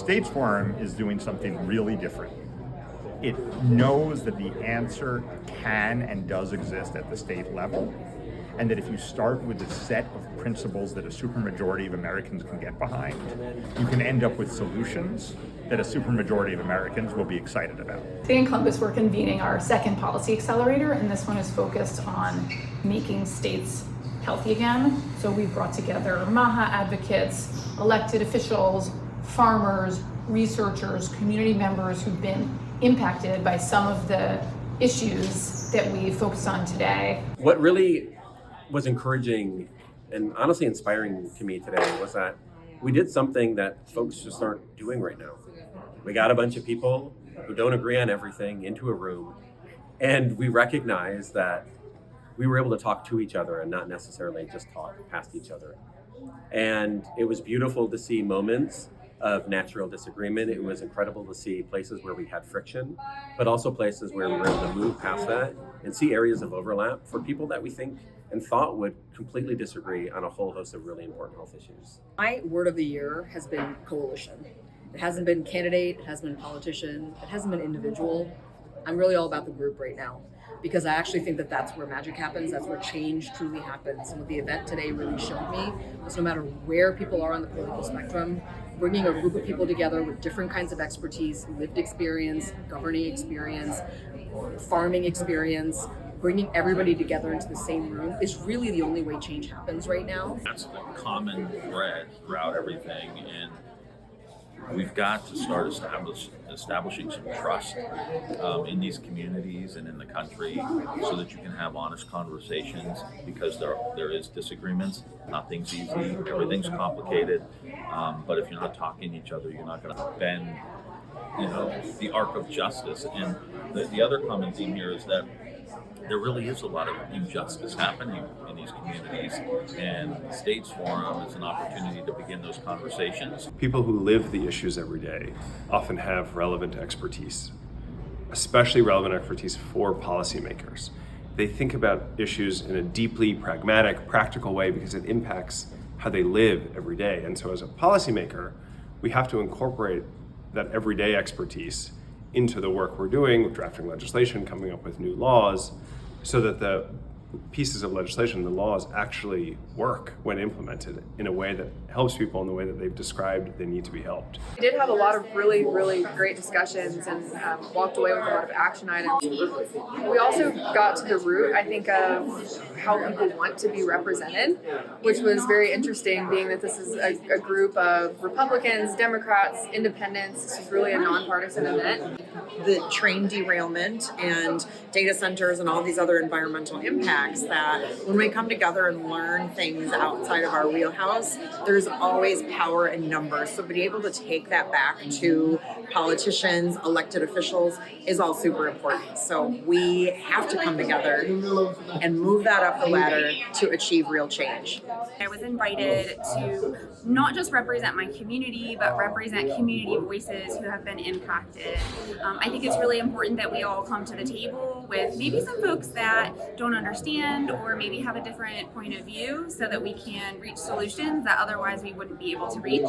States Forum is doing something really different. It knows that the answer can and does exist at the state level, and that if you start with a set of principles that a supermajority of Americans can get behind, you can end up with solutions that a supermajority of Americans will be excited about. Today in Columbus, we're convening our second policy accelerator, and this one is focused on making states healthy again. So we've brought together MAHA advocates, elected officials, farmers, researchers, community members who've been impacted by some of the issues that we focused on today. What really was encouraging and honestly inspiring to me today was that we did something that folks just aren't doing right now. We got a bunch of people who don't agree on everything into a room, and we recognized that we were able to talk to each other and not necessarily just talk past each other. And it was beautiful to see moments of natural disagreement. It was incredible to see places where we had friction, but also places where we were able to move past that and see areas of overlap for people that we think and thought would completely disagree on a whole host of really important health issues. My word of the year has been coalition. It hasn't been candidate, it hasn't been politician, it hasn't been individual. I'm really all about the group right now, because I actually think that that's where magic happens, that's where change truly happens. And what the event today really showed me was no matter where people are on the political spectrum, bringing a group of people together with different kinds of expertise, lived experience, governing experience, farming experience, bringing everybody together into the same room is really the only way change happens right now. That's the common thread throughout everything, and we've got to start establishing some trust in these communities and in the country so that you can have honest conversations, because there is disagreements. Nothing's easy, everything's complicated, but if you're not talking to each other, you're not going to bend the arc of justice. And the other common theme here is that there really is a lot of injustice happening in these communities, and the States Forum is an opportunity to begin those conversations. People who live the issues every day often have relevant expertise, especially relevant expertise for policymakers. They think about issues in a deeply pragmatic, practical way because it impacts how they live every day. And so as a policymaker, we have to incorporate that everyday expertise into the work we're doing, drafting legislation, coming up with new laws, so that the pieces of legislation, the laws, actually work when implemented in a way that helps people in the way that they've described they need to be helped. We did have a lot of really, really great discussions and walked away with a lot of action items. We also got to the root, I think, of how people want to be represented, which was very interesting, being that this is a group of Republicans, Democrats, independents. This is really a nonpartisan event. The train derailment and data centers and all these other environmental impacts, that when we come together and learn things outside of our wheelhouse, there's always power in numbers. So being able to take that back to politicians, elected officials is all super important. So we have to come together and move that up the ladder to achieve real change. I was invited to not just represent my community, but represent community voices who have been impacted. I think it's really important that we all come to the table with maybe some folks that don't understand or maybe have a different point of view, so that we can reach solutions that otherwise we wouldn't be able to reach.